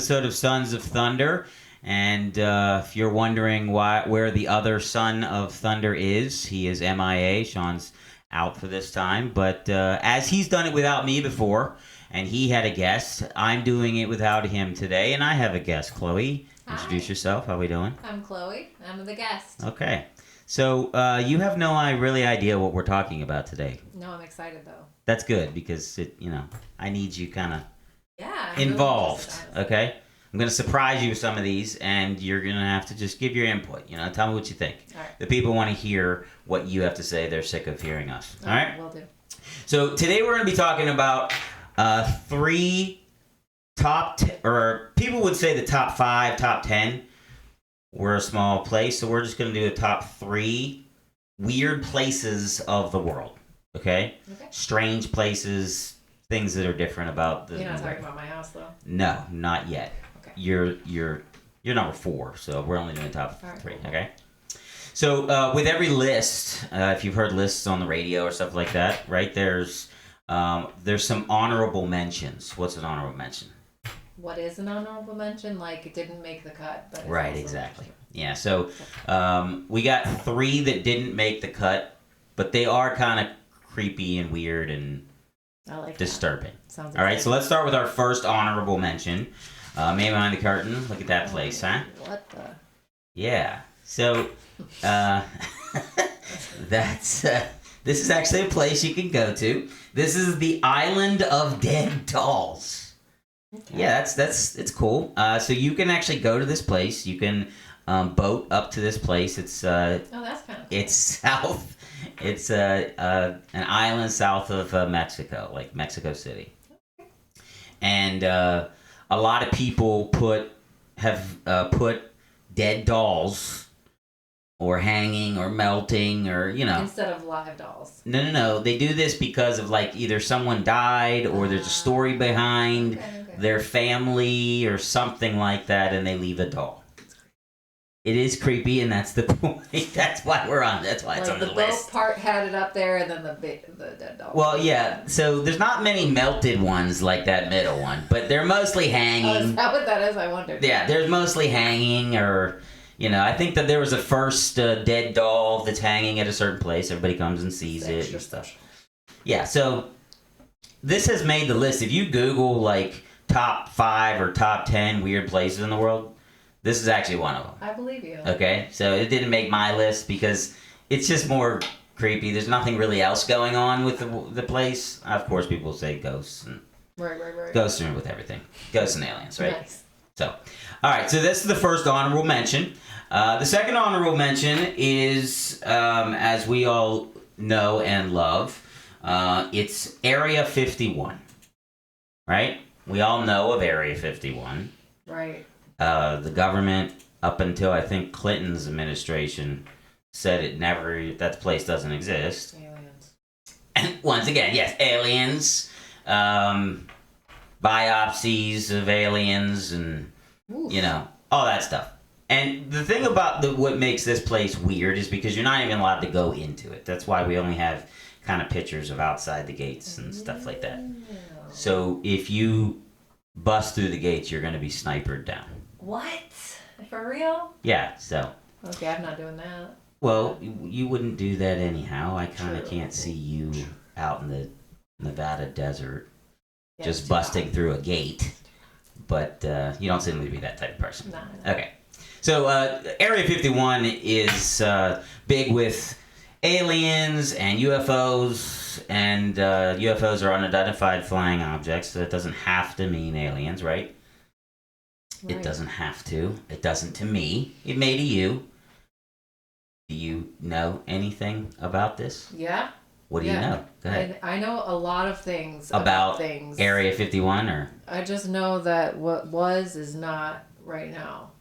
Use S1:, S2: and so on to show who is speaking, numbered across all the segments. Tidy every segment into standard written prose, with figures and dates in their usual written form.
S1: episode of Sons of Thunder. And if you're wondering where the other Son of Thunder is, he is MIA. Sean's out for this time. But as he's done it without me before, and he had a guest, I'm doing it without him today. And I have a guest, Chloe. Introduce yourself. How are we doing?
S2: I'm Chloe. I'm the guest.
S1: Okay. So you have no really idea what we're talking about today.
S2: No, I'm excited though.
S1: That's good because I need you kind of
S2: I'm
S1: involved.
S2: Really
S1: Okay. I'm going to surprise you with some of these, and you're going to have to just give your input. Tell me what you think.
S2: All right.
S1: The people want to hear what you have to say. They're sick of hearing us. All right?
S2: Will do.
S1: So today we're going to be talking about three or people would say the top 5, top 10. We're a small place, so we're just going to do a top 3 weird places of the world. Okay? Strange places, things that are different about the...
S2: You're not talking about my house, though?
S1: No, not yet.
S2: Okay.
S1: You're number 4, so we're only doing top 3,
S2: cool.
S1: okay? So with every list, if you've heard lists on the radio or stuff like that, right, there's some honorable mentions. What's an honorable mention?
S2: What is an honorable mention? Like, it didn't make the cut, but it's
S1: Right,
S2: also
S1: exactly. Yeah, so we got 3 that didn't make the cut, but they are kind of creepy and weird and
S2: I like
S1: disturbing.
S2: Sounds
S1: All right, so let's start with our first honorable mention. Man behind the curtain. Look at that place, huh?
S2: What the?
S1: Yeah. So that's this is actually a place you can go to. This is the Island of Dead Dolls.
S2: Okay.
S1: Yeah, it's cool. So you can actually go to this place. You can boat up to this place. It's
S2: Oh, that's kind of cool.
S1: it's south. It's an island south of Mexico, like Mexico City. And a lot of people have put dead dolls or hanging or melting or
S2: Instead of live dolls.
S1: No. They do this because of like either someone died or there's a story behind their family or something like that, and they leave a doll. It is creepy, and that's the point. That's why we're on. That's why it's on the list.
S2: The boat part had it up there, and then the dead doll.
S1: Well, yeah. So there's not many melted ones like that middle one, but they're mostly hanging.
S2: Oh, is that what that is? I wondered.
S1: Yeah, they're mostly hanging, or I think that there was a first dead doll that's hanging at a certain place. Everybody comes and sees it and stuff. Yeah. So this has made the list. If you Google like top 5 or top 10 weird places in the world, this is actually one of them.
S2: I believe you.
S1: Okay, so it didn't make my list because it's just more creepy. There's nothing really else going on with the place. Of course, people say ghosts. And
S2: Right.
S1: Ghosts are with everything. Ghosts and aliens, right?
S2: Nice.
S1: So, all right, so this is the first honorable mention. The second honorable mention is, as we all know and love, it's Area 51, right? We all know of Area 51.
S2: Right.
S1: The government, up until I think Clinton's administration, said that place doesn't exist.
S2: Aliens.
S1: And once again, yes, aliens, biopsies of aliens, and
S2: Oof.
S1: all that stuff. And the thing about what makes this place weird is because you're not even allowed to go into it. That's why we only have kind of pictures of outside the gates and stuff like that. So if you bust through the gates, you're going to be snipered down.
S2: What? For real?
S1: Yeah, so.
S2: Okay, I'm not doing that.
S1: Well, you wouldn't do that anyhow. I kind of
S2: True.
S1: can't see you out in the Nevada desert
S2: Yeah,
S1: just
S2: it's
S1: busting
S2: too
S1: through a gate. But you don't seem to be that type of person.
S2: hot. Nah.
S1: Okay. So Area 51 is big with aliens and UFOs, and UFOs are unidentified flying objects, so that doesn't have to mean aliens, right? It doesn't have to. It doesn't to me. It may to you. Do you know anything about this?
S2: Yeah.
S1: What do you know? Go ahead.
S2: I know a lot of things
S1: About
S2: things.
S1: Area 51, or?
S2: I just know that what was is not right now.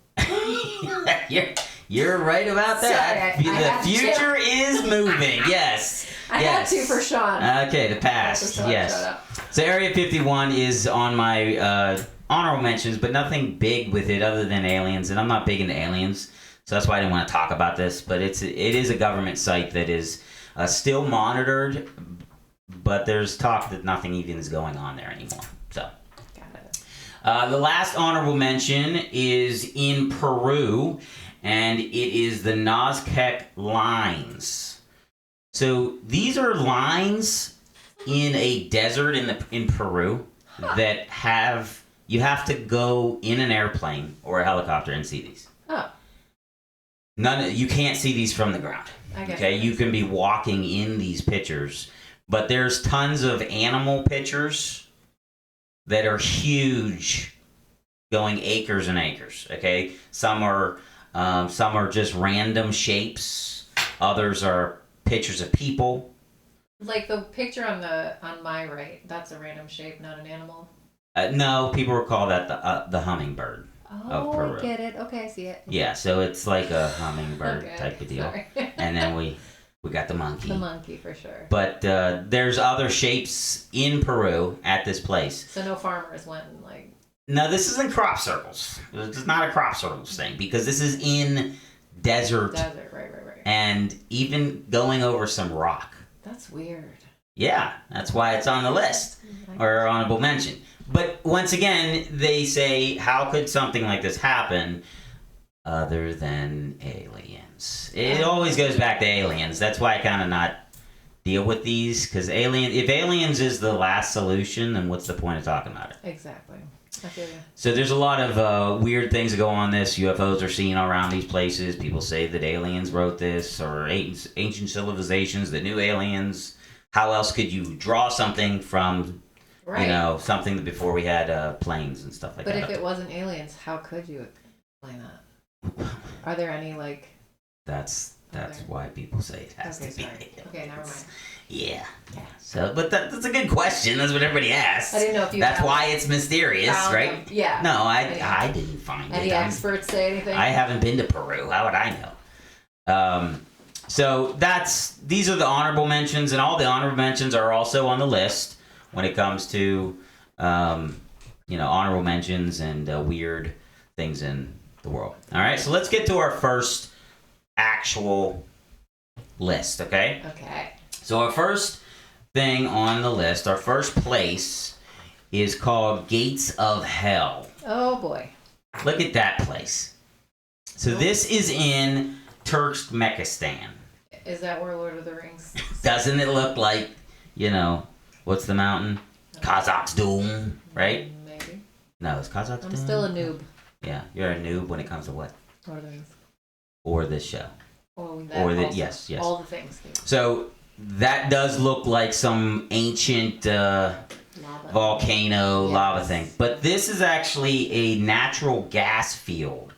S1: You're right about that.
S2: Sorry, I
S1: the future is moving. Yes.
S2: I had to for Sean.
S1: Okay, the past. Yes. So Area 51 is on my honorable mentions, but nothing big with it other than aliens, and I'm not big into aliens, so that's why I didn't want to talk about this. But it is a government site that is still monitored, but there's talk that nothing even is going on there anymore. So.
S2: Got it.
S1: The last honorable mention is in Peru, and it is the Nazca lines. So these are lines in a desert in Peru that you have to go in an airplane or a helicopter and see these.
S2: Oh,
S1: You can't see these from the ground.
S2: I guess.
S1: Okay, you can be walking in these pictures, but there's tons of animal pictures that are huge, going acres and acres. Okay, some are just random shapes. Others are pictures of people.
S2: Like the picture on my right, that's a random shape, not an animal.
S1: No, people would call that the hummingbird.
S2: Oh,
S1: Peru.
S2: I get it. Okay, I see it.
S1: Yeah, so it's like a hummingbird type of deal.
S2: Sorry.
S1: And then we got the monkey.
S2: The monkey for sure.
S1: But there's other shapes in Peru at this place.
S2: So no farmers went and like.
S1: No, this isn't crop circles. This is not a crop circles thing because this is in desert.
S2: Desert, right.
S1: And even going over some rock.
S2: That's weird.
S1: Yeah, that's why it's on the list or honorable mention. But once again, they say, how could something like this happen other than aliens? It always goes back to aliens. That's why I kind of not deal with these, because if aliens is the last solution, then what's the point of talking about it?
S2: Exactly. I feel you.
S1: So there's a lot of weird things that go on this. UFOs are seen around these places. People say that aliens wrote this, or ancient civilizations that knew aliens. How else could you draw something from...
S2: Right.
S1: Something before we had planes and stuff like that.
S2: But if it wasn't aliens, how could you explain that? Are there any like?
S1: That's why people say it has to be.
S2: Sorry. Okay, never mind.
S1: Yeah. So, but that's a good question. That's what everybody asks.
S2: I didn't know if you.
S1: That's why it's mysterious, right?
S2: Them. Yeah.
S1: No, I didn't find it.
S2: Any experts say anything?
S1: I haven't been to Peru. How would I know? So these are the honorable mentions, and all the honorable mentions are also on the list. When it comes to, honorable mentions and weird things in the world. All right, so let's get to our first actual list, okay?
S2: Okay.
S1: So our first thing on the list, our first place, is called Gates of Hell.
S2: Oh, boy.
S1: Look at that place. So this is in Turkmenistan.
S2: Is that where Lord of the Rings?
S1: Doesn't it look like, what's the mountain? Kazakh's Doom, right?
S2: Maybe.
S1: No, it's Kazakh's Doom.
S2: I'm still a noob.
S1: Yeah, you're a noob when it comes to what?
S2: Lord of the Rings.
S1: Or this show.
S2: Oh,
S1: Yes.
S2: All the things.
S1: So that does look like some ancient volcano lava thing. But this is actually a natural gas field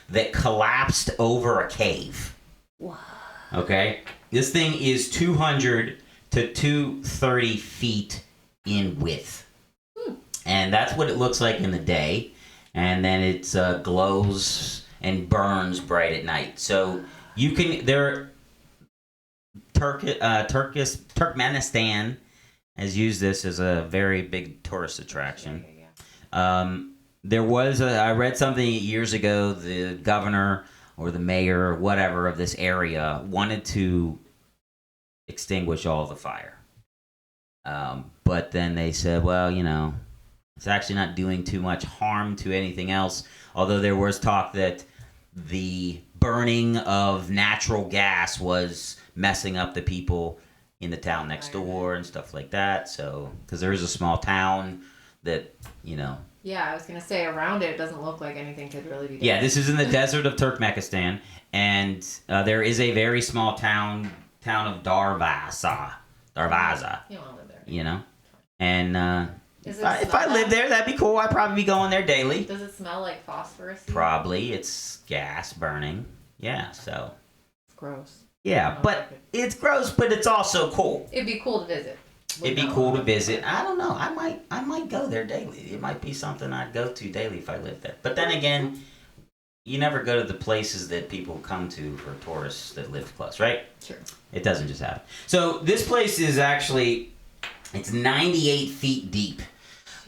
S1: that collapsed over a cave.
S2: Wow.
S1: Okay? This thing is 200 to 230 feet in width. And that's what it looks like in the day. And then it glows and burns bright at night. So Turkmenistan has used this as a very big tourist attraction. I read something years ago, the governor or the mayor or whatever of this area wanted to extinguish all the fire. But then they said, well, it's actually not doing too much harm to anything else. Although there was talk that the burning of natural gas was messing up the people in the town next door and stuff like that. So, because there is a small town that,
S2: Yeah, I was going to say around it doesn't look like anything could really be done.
S1: Yeah, this is in the desert of Turkmenistan. And there is a very small town of Darvaza.
S2: You don't want to live there.
S1: And if I lived there, that'd be cool. I'd probably be going there daily.
S2: Does it smell like phosphorus?
S1: Probably. It's gas burning. Yeah, so.
S2: It's gross.
S1: Yeah, but it's gross, but it's also cool.
S2: It'd be cool to visit.
S1: It'd be cool to visit. I don't know. I might go there daily. It might be something I'd go to daily if I lived there. But then again, you never go to the places that people come to for tourists that live close, right?
S2: Sure.
S1: It doesn't just happen. So this place is actually, it's 98 feet deep.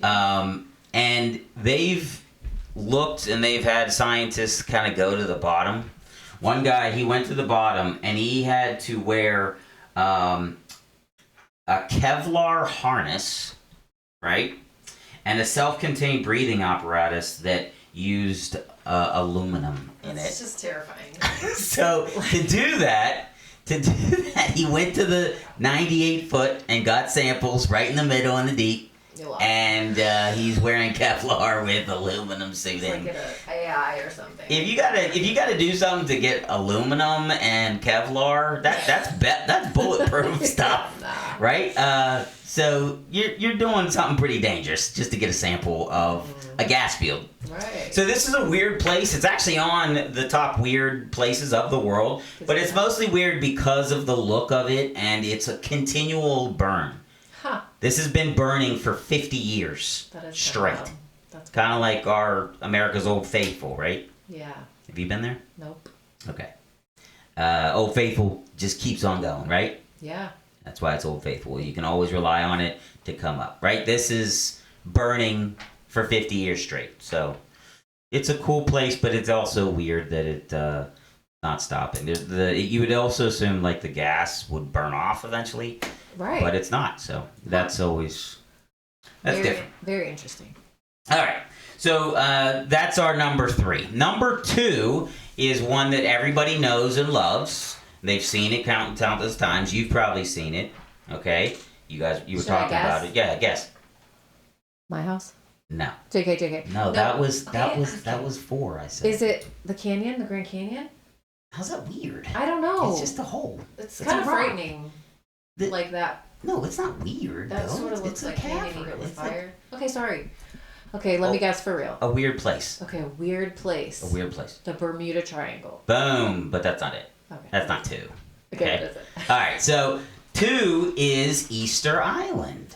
S1: And they've looked and they've had scientists kind of go to the bottom. One guy, he went to the bottom and he had to wear a Kevlar harness, right? and a self-contained breathing apparatus that used aluminum in
S2: It's
S1: it.
S2: just terrifying.
S1: So to do that, he went to the 98 foot and got samples right in the middle in the deep, and he's wearing Kevlar with aluminum
S2: It's
S1: suiting.
S2: like an AI or something.
S1: If you gotta do something to get aluminum and Kevlar, that's bulletproof stuff,
S2: Nah.
S1: right? So you're doing something pretty dangerous just to get a sample of a gas field.
S2: Right.
S1: So this is a weird place. It's actually on the top weird places of the world, but it's mostly weird because of the look of it, and it's a continual burn.
S2: Huh.
S1: This has been burning for 50 years
S2: That is
S1: straight.
S2: Wild. That's
S1: Kind of like our America's Old Faithful, right?
S2: Yeah.
S1: Have you been there?
S2: Nope.
S1: Okay. Old Faithful just keeps on going, right?
S2: Yeah.
S1: That's why it's Old Faithful. You can always rely on it to come up, right? This is burning for 50 years straight. So it's a cool place, but it's also weird that it's not stopping. You would also assume like the gas would burn off eventually,
S2: Right.
S1: but it's not. So that's
S2: very,
S1: different.
S2: Very interesting.
S1: All right. So that's our number 3. Number 2 is one that everybody knows and loves. They've seen it countless times. You've probably seen it. Okay. You were
S2: Should I
S1: talking
S2: guess?
S1: about it. Yeah, guess.
S2: My house.
S1: No.
S2: JK.
S1: No, that was 4. I said.
S2: Is it the canyon, the Grand Canyon?
S1: How's that weird?
S2: I don't know.
S1: It's just a hole.
S2: It's
S1: it's
S2: kind
S1: a
S2: of
S1: rock.
S2: frightening. Like that.
S1: No, it's not weird.
S2: That
S1: though.
S2: sort of
S1: It's
S2: looks like
S1: a
S2: canyon
S1: cavern.
S2: you hit with
S1: It's like
S2: fire. Okay, sorry. Okay, let me guess for real.
S1: a weird place.
S2: Okay, a weird place.
S1: A weird place.
S2: The Bermuda Triangle.
S1: Boom. But that's not it.
S2: Okay.
S1: That's not 2.
S2: Okay,
S1: okay.
S2: what is it?
S1: All right. So 2 is Easter Island.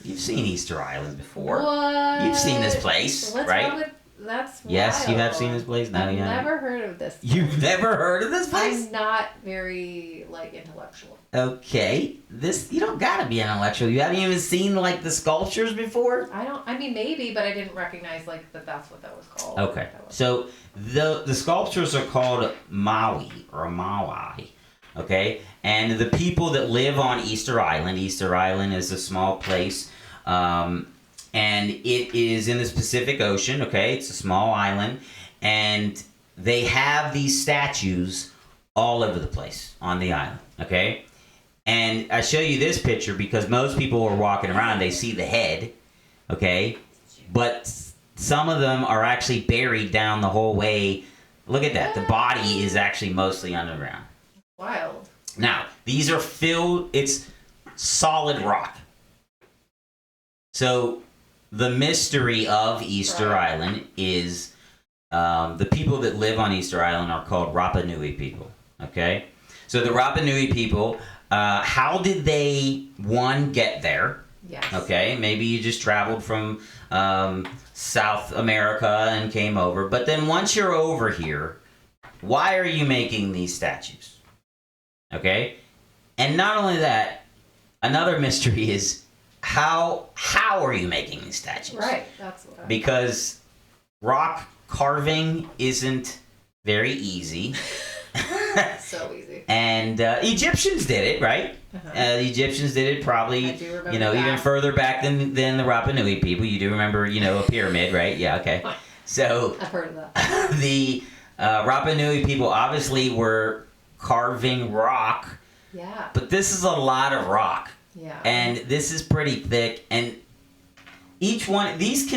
S1: You've seen Easter Island before.
S2: What?
S1: You've seen this place,
S2: What's
S1: right?
S2: wrong with that's
S1: Yes,
S2: wild.
S1: you have seen this place. No,
S2: I've
S1: you haven't.
S2: never heard of this.
S1: You've never heard of this place?
S2: I'm not very intellectual.
S1: Okay, you don't gotta be intellectual. You haven't even seen like the sculptures before.
S2: I mean maybe, but I didn't recognize that's what that was called.
S1: Okay, so the sculptures are called Maui or Maui. Okay, and the people that live on Easter Island. Easter Island is a small place, and it is in the Pacific Ocean. Okay, it's a small island, and they have these statues all over the place on the island. Okay. And I show you this picture because most people are walking around, they see the head, okay? But some of them are actually buried down the whole way. Look at that. The body is actually mostly underground.
S2: Wild.
S1: Now, these are it's solid rock. So the mystery of Easter Island is the people that live on Easter Island are called Rapa Nui people, okay? So the Rapa Nui people... how did they, get there?
S2: Yes.
S1: Okay, maybe you just traveled from South America and came over. But then once you're over here, why are you making these statues? Okay? And not only that, another mystery is how are you making these statues?
S2: Right, that's what
S1: Because rock carving isn't very easy.
S2: So easy.
S1: And Egyptians did it, right?
S2: Uh-huh.
S1: The Egyptians did it probably,
S2: I do remember
S1: even
S2: that.
S1: further back than the Rapa Nui people. You do remember, a pyramid, right? Yeah, okay. So
S2: I've heard of that.
S1: the Rapa Nui people obviously were carving rock,
S2: Yeah.
S1: but this is a lot of rock.
S2: Yeah.
S1: And this is pretty thick, and each one, these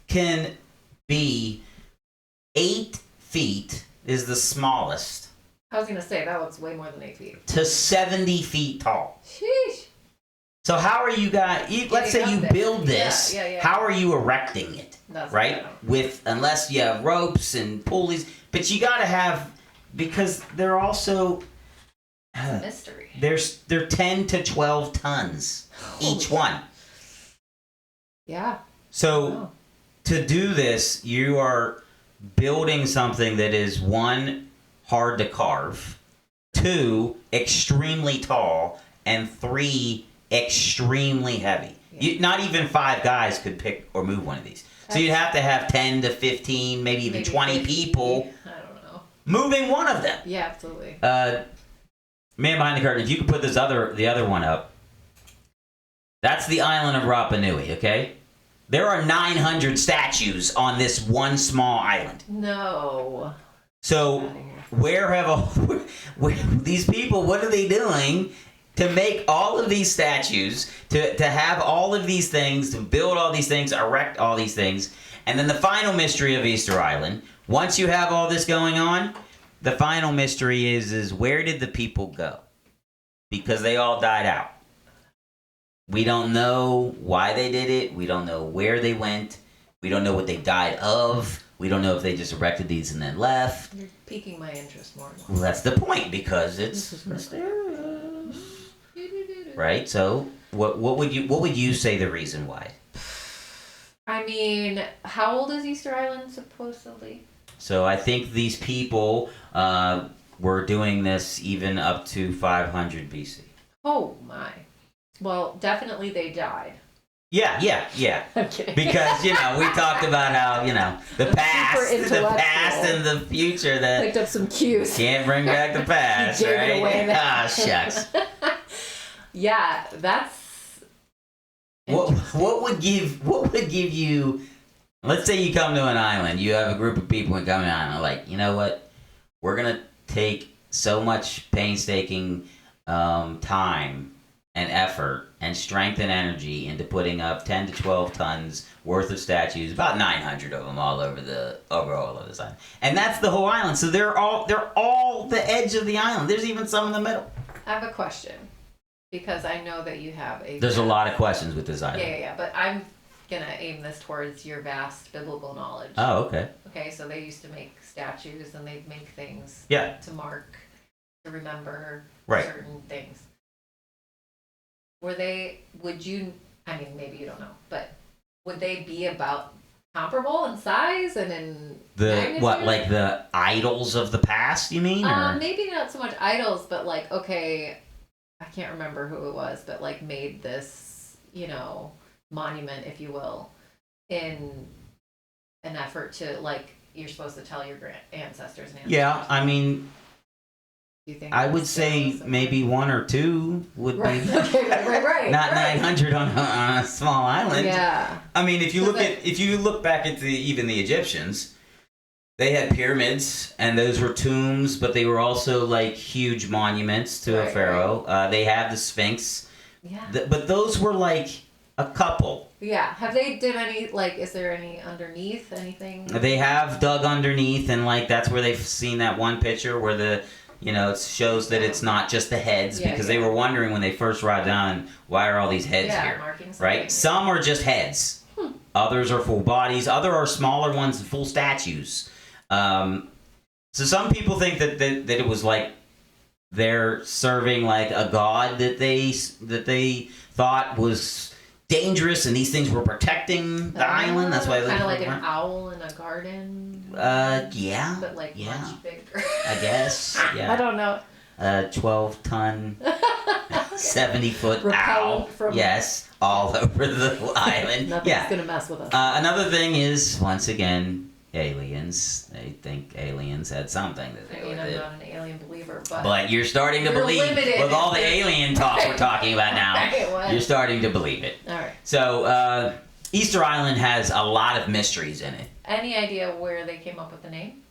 S1: can be 8 feet is the smallest
S2: I was gonna say that looks way more than 8 feet.
S1: to 70 feet tall.
S2: Sheesh.
S1: So how are you guys, let's say you
S2: up there.
S1: build this,
S2: Yeah.
S1: how are you erecting it?
S2: That's
S1: Right? Unless you have ropes and pulleys, but you gotta have, because they're also,
S2: It's a mystery.
S1: they're 10 to 12 tons each one.
S2: Yeah.
S1: So
S2: Oh.
S1: to do this, you are building something that is 1, hard to carve, 2, extremely tall, and 3, extremely heavy.
S2: Yeah.
S1: Not even 5 guys could pick or move one of these. So you'd have to have 10 to 15, maybe even 20
S2: 50.
S1: people
S2: I don't know.
S1: moving one of them.
S2: Yeah, absolutely.
S1: Man behind the curtain, if you could put the other one up. That's the island of Rapa Nui, okay? There are 900 statues on this one small island.
S2: No.
S1: So,
S2: Outta here.
S1: where have all where, these people, what are they doing to make all of these statues, to have all of these things, to build all these things, erect all these things? And then the final mystery of Easter Island, once you have all this going on, the final mystery is where did the people go? Because they all died out. We don't know why they did it. We don't know where they went. We don't know what they died of. We don't know if they just erected these and then left.
S2: You're piquing my interest more and more.
S1: Well, that's the point, because it's mysterious, right? So, what would you say the reason why?
S2: I mean, how old is Easter Island supposedly?
S1: So, I think these people were doing this even up to 500 BC.
S2: Oh my. Well, definitely they died.
S1: Yeah.
S2: I'm kidding.
S1: Because we talked about how the past and the future that
S2: Picked up some cues.
S1: can't bring back the past,
S2: Gave it
S1: right?
S2: away there.
S1: Ah, shucks.
S2: Yeah, that's
S1: What would give you? Let's say you come to an island. You have a group of people who come to an island. Like, you know what? We're gonna take so much painstaking time and effort and strength and energy into putting up 10 to 12 tons worth of statues, about 900 of them all over all of this island, and that's the whole island. So they're all the edge of the island. There's even some in the middle.
S2: I have a question, because I know that you have a.
S1: There's a lot of questions with this island.
S2: Yeah. But I'm gonna aim this towards your vast biblical knowledge.
S1: Oh, okay.
S2: Okay, so they used to make statues and they'd make things.
S1: Yeah.
S2: To mark, to remember
S1: Right.
S2: certain things. I mean, maybe you don't know, but would they be about comparable in size and in magnitude?
S1: Like the idols of the past, you mean? Or?
S2: Maybe not so much idols, but like, okay, I can't remember who it was, but like made this, monument, if you will, in an effort to, like, you're supposed to tell your ancestors and ancestors.
S1: Yeah, I mean,
S2: Do you think
S1: I would
S2: that's
S1: say
S2: similar?
S1: maybe 1 or 2 would
S2: Right.
S1: be
S2: Okay, right.
S1: not
S2: right.
S1: 900 on a small island.
S2: Yeah.
S1: I mean, if you
S2: So
S1: look back at even the Egyptians, they had pyramids, and those were tombs, but they were also like huge monuments to a
S2: Right,
S1: pharaoh. They have the Sphinx,
S2: Yeah.
S1: but those were like a couple.
S2: Yeah. Have they did any, like, is there any underneath anything?
S1: They have dug underneath, and like that's where they've seen that one picture where it shows that it's not just the heads,
S2: Yeah,
S1: because they were wondering when they first arrived down, why are all these heads here?
S2: Marking something.
S1: Right? Some are just heads. Others are full bodies. Other are smaller ones, full statues. So some people think that it was like they're serving like a god that they thought was dangerous, and these things were protecting the island. That's why they
S2: kind of like an owl in a garden.
S1: Yeah.
S2: But like
S1: yeah.
S2: much bigger.
S1: I guess. Yeah.
S2: I don't know.
S1: 12-ton, 70-foot
S2: Repellent
S1: owl.
S2: from-
S1: Yes, all over the island.
S2: Nothing's
S1: Yeah.
S2: gonna mess with us.
S1: Another thing is, once again, aliens. They think aliens had something to
S2: I
S1: do
S2: mean,
S1: with
S2: I'm
S1: it.
S2: not an alien believer, but
S1: But you're starting to
S2: You're
S1: believe,
S2: limited.
S1: with all the alien talk we're talking about now,
S2: Right, what?
S1: you're starting to believe it.
S2: all right.
S1: So, Easter Island has a lot of mysteries in it.
S2: Any idea where they came up with the name?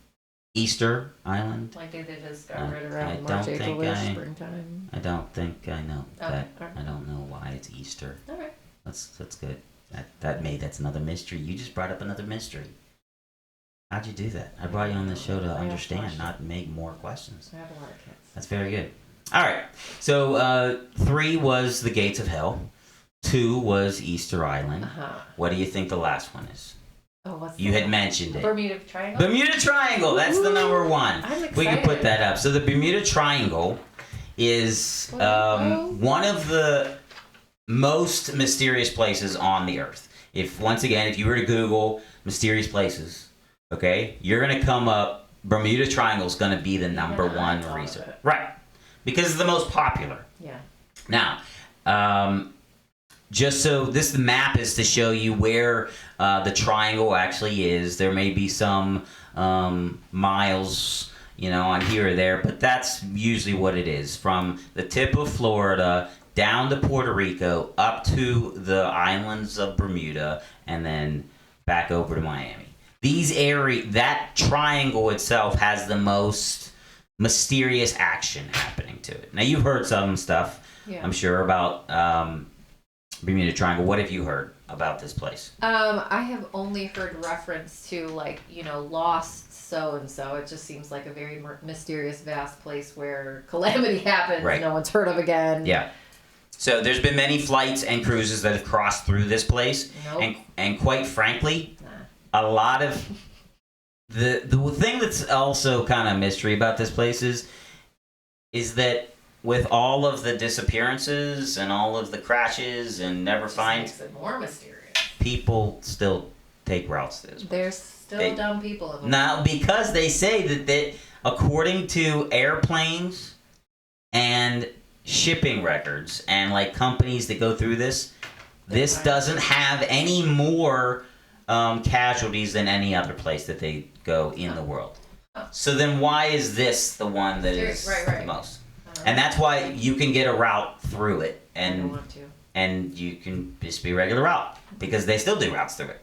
S1: Easter Island?
S2: Like they just got rid around
S1: I
S2: March,
S1: don't
S2: April,
S1: think I-
S2: springtime.
S1: I don't think I know
S2: Okay,
S1: that.
S2: alright.
S1: I don't know why it's Easter.
S2: All right.
S1: That's good. That's another mystery. You just brought up another mystery. How'd you do that? I brought you on the show to
S2: I have
S1: understand,
S2: questions.
S1: not make more questions.
S2: I have a lot of kids.
S1: That's very good. All right. So 3 was the Gates of Hell. 2 was Easter Island.
S2: Uh-huh.
S1: What do you think the last one is?
S2: Oh, what's
S1: You
S2: the-
S1: had mentioned it.
S2: Bermuda Triangle?
S1: Bermuda Triangle. That's the number 1.
S2: I'm excited.
S1: We can put that up. So the Bermuda Triangle is one of the most mysterious places on the Earth. If you were to Google mysterious places, okay, you're gonna come up. Bermuda Triangle is gonna be the number
S2: Yeah, I
S1: 1
S2: thought of
S1: reason,
S2: it.
S1: right? Because it's the most popular.
S2: Yeah.
S1: Now, just so this map is to show you where the triangle actually is. There may be some miles on here or there, but that's usually what it is. From the tip of Florida down to Puerto Rico, up to the islands of Bermuda, and then back over to Miami. That triangle itself has the most mysterious action happening to it. Now, you've heard some stuff, I'm sure, about Bermuda Triangle. What have you heard about this place?
S2: I have only heard reference to lost so and so. It just seems like a very mysterious, vast place where calamity happens.
S1: Right.
S2: No one's heard of again.
S1: Yeah. So there's been many flights and cruises that have crossed through this place,
S2: Nope.
S1: and quite frankly, a lot of the thing that's also kind of mystery about this place is that with all of the disappearances and all of the crashes and never
S2: Just
S1: find,
S2: makes it more mysterious.
S1: people still take routes to this.
S2: There's still dumb people in the
S1: Now, because they say that according to airplanes and shipping records and like companies that go through this doesn't have any more casualties than any other place that they go in the world. So then why is this the one that is the most? And that's why you can get a route through it, and you can just be a regular route, because they still do routes through it.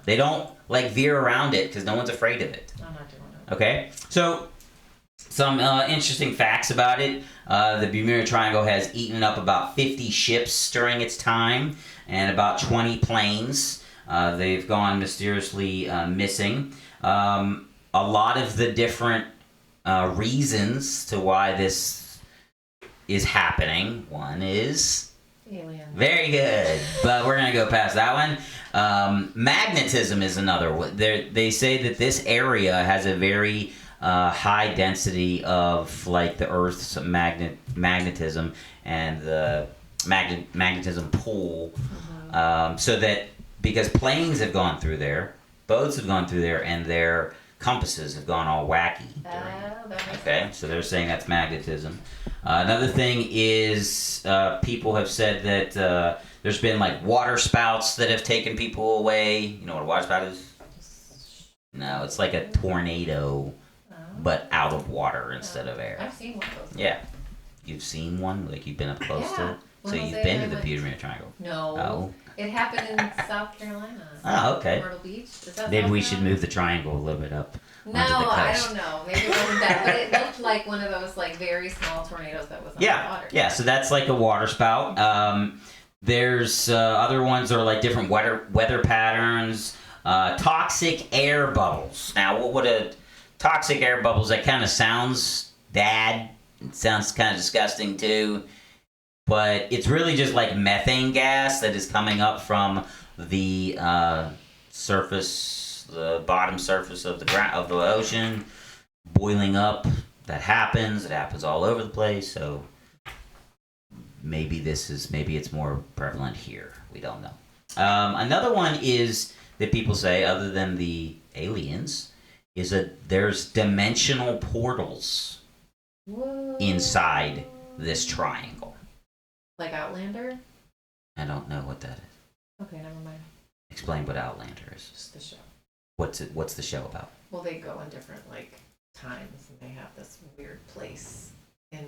S1: They don't like veer around it because no one's afraid of it.
S2: I'm not doing it.
S1: Okay, so some interesting facts about it. The Bermuda Triangle has eaten up about 50 ships during its time, and about 20 planes. They've gone mysteriously missing. A lot of the different reasons to why this is happening. One is
S2: Alien.
S1: Very good, but we're gonna go past that one. Magnetism is another one. They say that this area has a very high density of like the Earth's magnetism and the magnetism pull. So that because planes have gone through there, boats have gone through there, and their compasses have gone all wacky. Okay, so they're saying that's magnetism. Another thing is people have said that there's been like water spouts that have taken people away. You know what a water spout is? No, it's like a tornado, but out of water instead of air.
S2: I've seen one of those.
S1: Yeah. You've seen one? Like you've been up close to it? So
S2: When
S1: you've
S2: was
S1: been
S2: it?
S1: to the Bermuda Triangle?
S2: No.
S1: Oh.
S2: It happened in South Carolina.
S1: Oh, okay.
S2: Myrtle Beach. Is that
S1: Maybe
S2: South
S1: we should
S2: Carolina?
S1: move the triangle a little bit up
S2: No,
S1: onto the
S2: I
S1: coast.
S2: don't know. Maybe it wasn't that, but it looked like one of those like very small tornadoes that was
S1: Yeah,
S2: underwater.
S1: yeah. So that's like a water spout. There's other ones that are like different weather patterns. Toxic air bubbles. Now, what would a toxic air bubbles? That kind of sounds bad. It sounds kind of disgusting too. But it's really just like methane gas that is coming up from the surface, the bottom surface of the ocean, boiling up. That happens. It happens all over the place. So maybe it's more prevalent here. We don't know. Another one is that people say, other than the aliens, is that there's dimensional portals
S2: Whoa.
S1: inside this triangle.
S2: Like Outlander?
S1: I don't know what that is.
S2: Okay, never mind.
S1: Explain what Outlander is.
S2: Just the show.
S1: What's the show about?
S2: Well, they go in different like times, and they have this weird place in,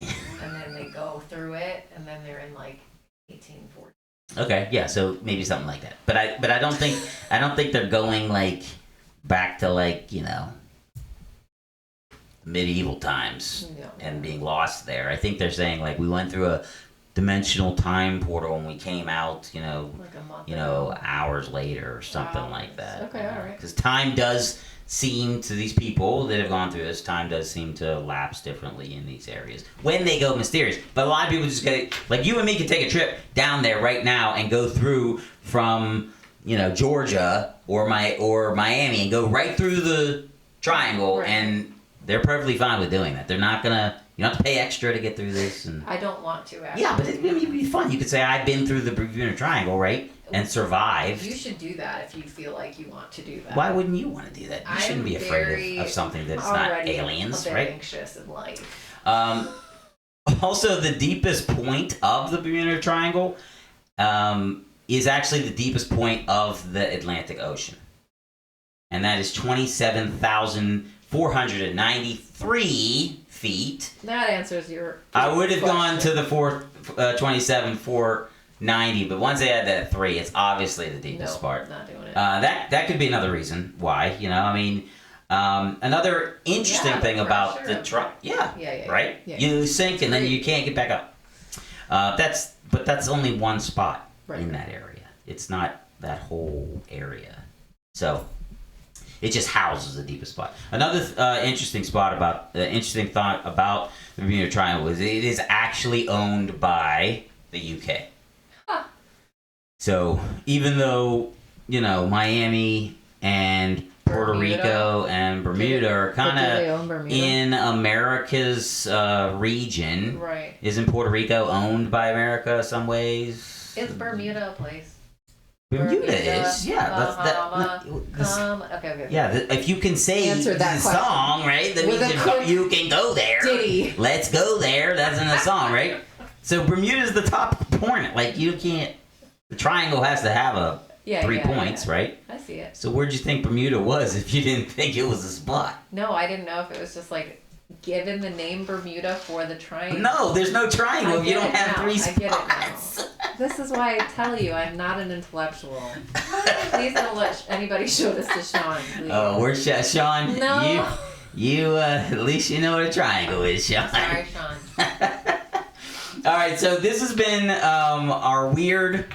S2: and then they go through it, and then they're in like 1840.
S1: Okay, yeah, so maybe something like that. But I don't think they're going like back to like, medieval times and being lost there. I think they're saying like we went through a dimensional time portal and we came out,
S2: Like a month ago.
S1: hours later or something like that.
S2: Okay, all right.
S1: Because time does seem to these people that have gone through this, time does seem to lapse differently in these areas when they go mysterious. But a lot of people just get like you and me could take a trip down there right now and go through from Georgia or Miami and go right through the triangle,
S2: Right.
S1: and they're perfectly fine with doing that. They're not gonna. You don't have to pay extra to get through this. And
S2: I don't want to actually.
S1: yeah, but it'd be fun. You could say I've been through the Bermuda Triangle, right, and survived.
S2: You should do that if you feel like you want to do that.
S1: Why wouldn't you want to do that? You shouldn't be afraid of something that's not
S2: already
S1: aliens,
S2: a bit
S1: right?
S2: anxious in life.
S1: Also, the deepest point of the Bermuda Triangle is actually the deepest point of the Atlantic Ocean. And that is 27,000 493 feet.
S2: That answers your.
S1: I would have
S2: question.
S1: gone to the 490, but once they add that 3, it's obviously the deepest part.
S2: Not doing it.
S1: That could be another reason why. I mean, another interesting
S2: Yeah,
S1: thing
S2: the
S1: about
S2: pressure
S1: the
S2: of
S1: truck. Yeah. Right.
S2: Yeah.
S1: You sink and then you can't get back up. That's only one spot
S2: Right.
S1: in that area. It's not that whole area. So it just houses the deepest spot. Another interesting thought about the Bermuda Triangle is it is actually owned by the UK.
S2: Huh.
S1: So even though Miami and Puerto
S2: Bermuda.
S1: Rico and Bermuda are
S2: But do they
S1: kind
S2: own
S1: of
S2: Bermuda?
S1: in America's region,
S2: Right.
S1: isn't Puerto Rico owned by America some ways?
S2: Is Bermuda a place?
S1: Bermuda is, yeah.
S2: Okay.
S1: Yeah, if you can say
S2: Answer
S1: the
S2: that question.
S1: song, right? That
S2: With
S1: means
S2: a quick
S1: you can go there.
S2: ditty.
S1: Let's go there. That's in the song, right? So Bermuda's the top point. Like you can't. The triangle has to have a 3 points, right?
S2: I see it.
S1: So where'd you think Bermuda was if you didn't think it was a spot?
S2: No, I didn't know if it was just like given the name Bermuda for the triangle.
S1: No, there's no triangle
S2: I
S1: if you
S2: get
S1: don't
S2: it
S1: have
S2: now.
S1: 3
S2: I
S1: spots.
S2: get it now. This is why I tell you I'm not an intellectual. Please don't let anybody show this to Sean. Please.
S1: Oh, where's Sean?
S2: No.
S1: You at least you know what a triangle is, Sean.
S2: Sorry, Sean.
S1: All right, so this has been our weird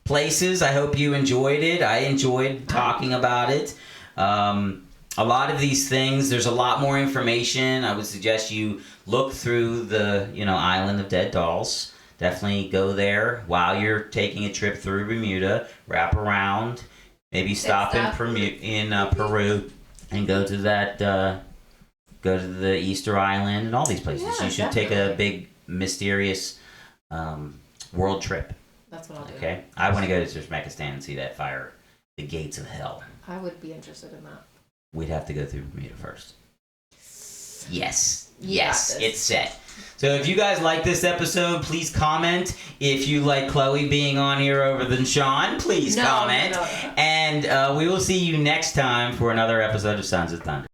S1: places. I hope you enjoyed it. I enjoyed talking about it. A lot of these things, there's a lot more information. I would suggest you look through the Island of Dead Dolls. Definitely go there while you're taking a trip through Bermuda. Wrap around, maybe stop in Peru, and go to the Easter Island and all these places.
S2: Yeah,
S1: You should take a big mysterious world trip.
S2: That's what I'll do.
S1: Okay, I want to go to Uzbekistan and see that fire, the gates of hell.
S2: I would be interested in that.
S1: We'd have to go through Bermuda first. Yes,
S2: Yes.
S1: it's set. So if you guys like this episode, please comment. If you like Chloe being on here over than Sean, please comment.
S2: No.
S1: And we will see you next time for another episode of Sons of Thunder.